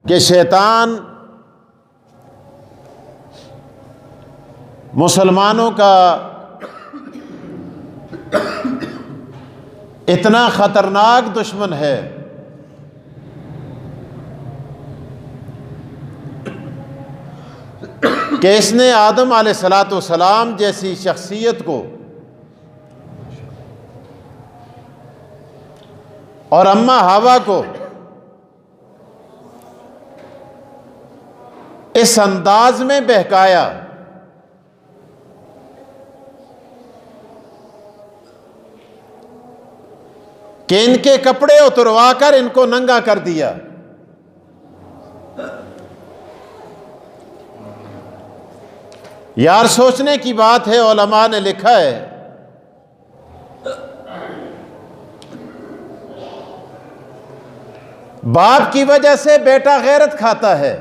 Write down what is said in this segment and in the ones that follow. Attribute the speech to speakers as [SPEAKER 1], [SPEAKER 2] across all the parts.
[SPEAKER 1] کہ شیطان مسلمانوں کا اتنا خطرناک دشمن ہے کہ اس نے آدم علیہ السلام جیسی شخصیت کو اور اماں حوا کو اس انداز میں بہکایا کہ ان کے کپڑے اتروا کر ان کو ننگا کر دیا۔ یار سوچنے کی بات ہے، علماء نے لکھا ہے باپ کی وجہ سے بیٹا غیرت کھاتا ہے۔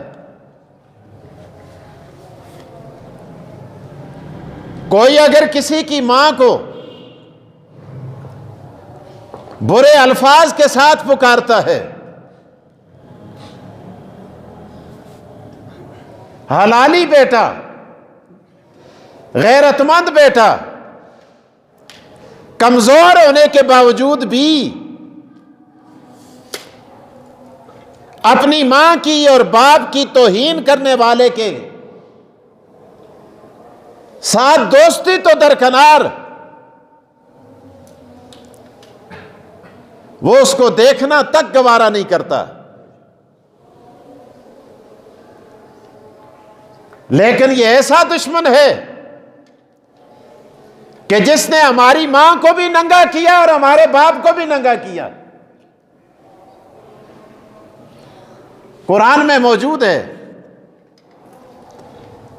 [SPEAKER 1] کوئی اگر کسی کی ماں کو برے الفاظ کے ساتھ پکارتا ہے، حلالی بیٹا، غیرت مند بیٹا، کمزور ہونے کے باوجود بھی اپنی ماں کی اور باپ کی توہین کرنے والے کے ساتھ دوستی تو درکنار، وہ اس کو دیکھنا تک گوارا نہیں کرتا۔ لیکن یہ ایسا دشمن ہے کہ جس نے ہماری ماں کو بھی ننگا کیا اور ہمارے باپ کو بھی ننگا کیا۔ قرآن میں موجود ہے،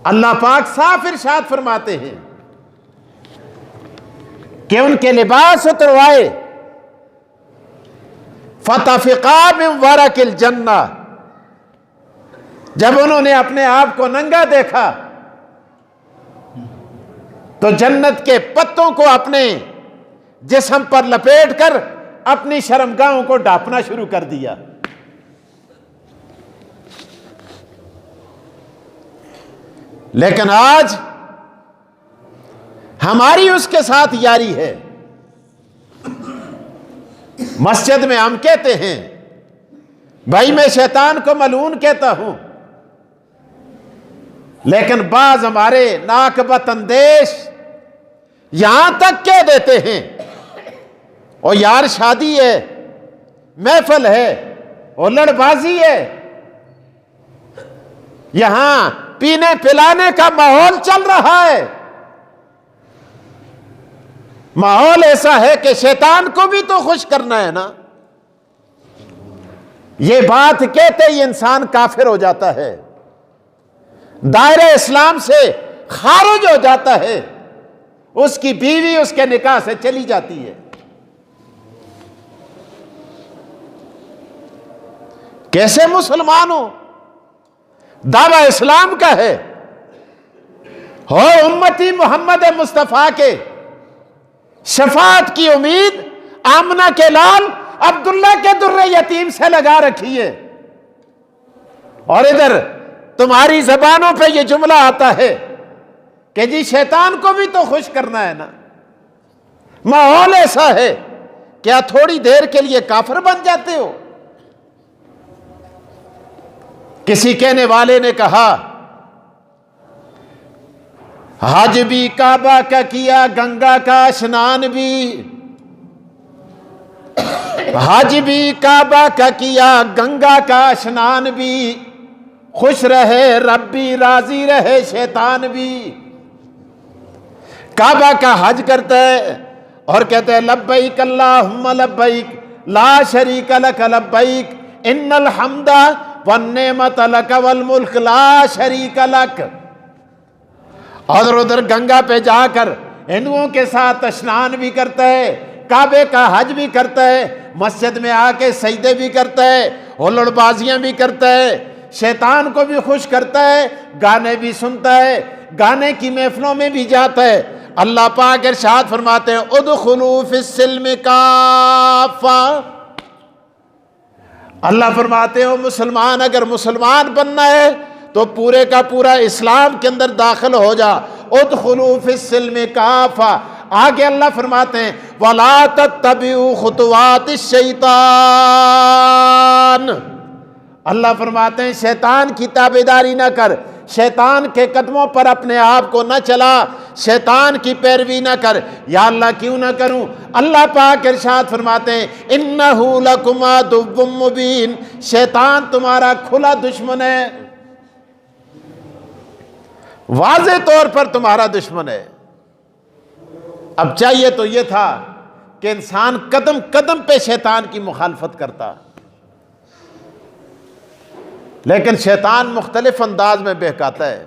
[SPEAKER 1] اللہ پاک صاف ارشاد فرماتے ہیں کہ ان کے لباس اتروائے، فَطَفِقَا مِن وَرَقِ الْجَنَّةِ، جب انہوں نے اپنے آپ کو ننگا دیکھا تو جنت کے پتوں کو اپنے جسم پر لپیٹ کر اپنی شرمگاہوں کو ڈھانپنا شروع کر دیا۔ لیکن آج ہماری اس کے ساتھ یاری ہے۔ مسجد میں ہم کہتے ہیں بھائی میں شیطان کو ملعون کہتا ہوں، لیکن بعض ہمارے ناک بت اندیش یہاں تک کہہ دیتے ہیں اور یار شادی ہے، محفل ہے، ہلڑ بازی ہے، یہاں پینے پلانے کا ماحول چل رہا ہے، ماحول ایسا ہے کہ شیطان کو بھی تو خوش کرنا ہے نا۔ یہ بات کہتے ہی انسان کافر ہو جاتا ہے، دائرہ اسلام سے خارج ہو جاتا ہے، اس کی بیوی اس کے نکاح سے چلی جاتی ہے۔ کیسے مسلمان ہو؟ دعویٰ اسلام کا ہے، ہو امتی محمد مصطفیٰ کے شفاعت کی امید آمنہ کے لال عبداللہ کے در یتیم سے لگا رکھی ہے، اور ادھر تمہاری زبانوں پہ یہ جملہ آتا ہے کہ جی شیطان کو بھی تو خوش کرنا ہے نا۔ ماحول ایسا ہے، کیا تھوڑی دیر کے لیے کافر بن جاتے ہو؟ کسی کہنے والے نے کہا حج بھی کعبہ کا کیا، گنگا کا اشنان بھی، حج بھی کعبہ کا کیا، گنگا کا اشنان بھی، خوش رہے رب بھی راضی رہے شیطان بھی۔ کعبہ کا حج کرتا ہے اور کہتے ہیں لبیک اللہم لبیک لا شریک لک لبیک ان الحمد والنعمت لک والملک لا شریک لک، اور ادھر گنگا پہ جا کر ہندوؤں کے ساتھ اشنان بھی کرتا ہے، کعبے کا حج بھی کرتا ہے، مسجد میں آ کے سجدے بھی کرتا ہے، ہلڑ بازیاں بھی کرتا ہے، شیطان کو بھی خوش کرتا ہے، گانے بھی سنتا ہے، گانے کی محفلوں میں بھی جاتا ہے۔ اللہ پاک ارشاد فرماتے ہیں ادخلوا فی السلم کافہ، اللہ فرماتے ہو مسلمان اگر مسلمان بننا ہے تو پورے کا پورا اسلام کے اندر داخل ہو جا، ادخلوا فی السلم کافہ۔ آگے اللہ فرماتے ہیں وَلَا تَتَّبِعُوا خُطُوَاتِ الشَّيْطَانِ، اللہ فرماتے ہیں شیطان کی تابعداری نہ کر، شیطان کے قدموں پر اپنے آپ کو نہ چلا، شیطان کی پیروی نہ کر۔ یا اللہ کیوں نہ کروں؟ اللہ پاک ارشاد فرماتے ہیں اِنَّهُ لَكُمْ عَدُوٌّ مُّبِينٌ، شیطان تمہارا کھلا دشمن ہے، واضح طور پر تمہارا دشمن ہے۔ اب چاہیے تو یہ تھا کہ انسان قدم قدم پہ شیطان کی مخالفت کرتا، لیکن شیطان مختلف انداز میں بہکاتا ہے،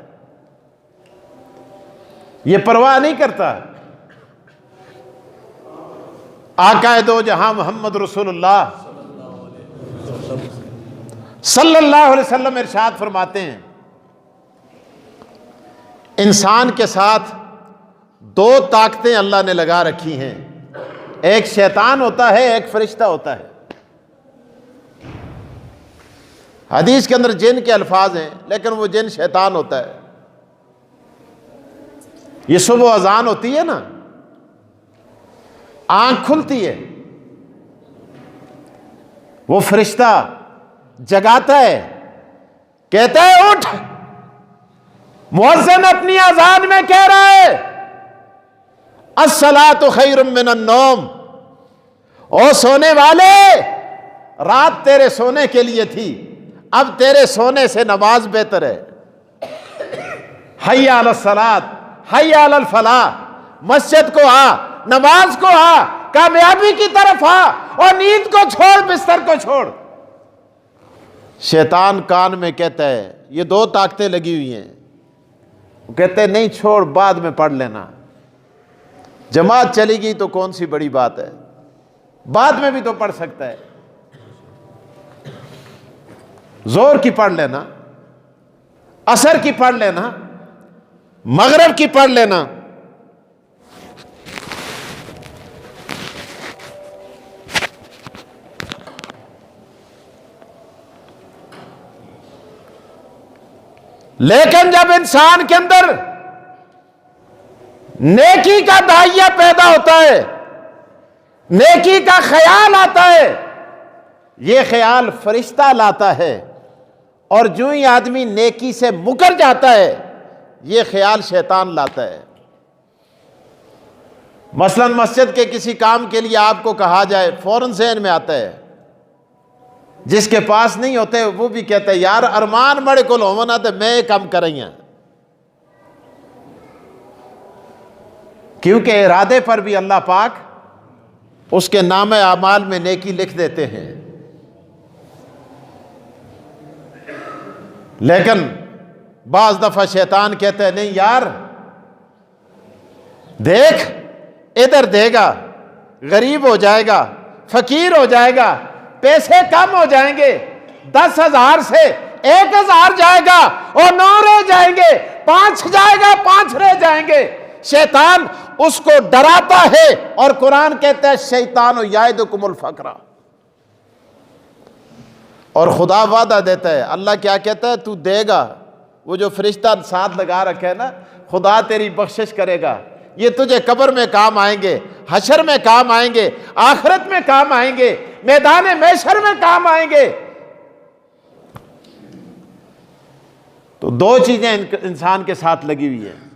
[SPEAKER 1] یہ پرواہ نہیں کرتا۔ آقا دو جہاں محمد رسول اللہ صلی اللہ علیہ وسلم ارشاد فرماتے ہیں انسان کے ساتھ دو طاقتیں اللہ نے لگا رکھی ہیں، ایک شیطان ہوتا ہے، ایک فرشتہ ہوتا ہے۔ حدیث کے اندر جن کے الفاظ ہیں لیکن وہ جن شیطان ہوتا ہے۔ یہ صبح اذان ہوتی ہے نا، آنکھ کھلتی ہے، وہ فرشتہ جگاتا ہے، کہتا ہے اٹھ، مؤذن اپنی اذان میں کہہ رہا ہے الصلاۃ خیر من النوم، او سونے والے رات تیرے سونے کے لیے تھی، اب تیرے سونے سے نماز بہتر ہے۔ حی علی الصلاۃ، حی علی الفلاح، مسجد کو آ، نماز کو آ، کامیابی کی طرف آ، اور نیند کو چھوڑ، بستر کو چھوڑ۔ شیطان کان میں کہتا ہے، یہ دو طاقتیں لگی ہوئی ہیں، وہ کہتے ہیں نہیں چھوڑ، بعد میں پڑھ لینا، جماعت چلی گئی تو کون سی بڑی بات ہے، بعد میں بھی تو پڑھ سکتا ہے، زور کی پڑھ لینا، عصر کی پڑھ لینا، مغرب کی پڑھ لینا۔ لیکن جب انسان کے اندر نیکی کا داعیہ پیدا ہوتا ہے، نیکی کا خیال آتا ہے، یہ خیال فرشتہ لاتا ہے، اور جو ہی آدمی نیکی سے مکر جاتا ہے یہ خیال شیطان لاتا ہے۔ مثلا مسجد کے کسی کام کے لیے آپ کو کہا جائے، فوراً ذہن میں آتا ہے، جس کے پاس نہیں ہوتے وہ بھی کہتا ہے یار ارمان بڑے کو ہونا تو میں کم کریں گے، کیونکہ ارادے پر بھی اللہ پاک اس کے نام اعمال میں نیکی لکھ دیتے ہیں۔ لیکن بعض دفعہ شیطان کہتا ہے نہیں یار دیکھ ادھر دے گا، غریب ہو جائے گا، فقیر ہو جائے گا، پیسے کم ہو جائیں گے، 10,000 سے 1,000 جائے گا اور 9 رہ جائیں گے، 5 جائے گا 5 رہ جائیں گے۔ شیطان اس کو ڈراتا ہے، اور قرآن کہتا ہے شیطان یعدکم الفقر، اور خدا وعدہ دیتا ہے۔ اللہ کیا کہتا ہے؟ تو دے گا، وہ جو فرشتہ ساتھ لگا رکھا ہے نا، خدا تیری بخشش کرے گا، یہ تجھے قبر میں کام آئیں گے، حشر میں کام آئیں گے، آخرت میں کام آئیں گے، میدان محشر میں کام آئیں گے۔ تو دو چیزیں انسان کے ساتھ لگی ہوئی ہیں،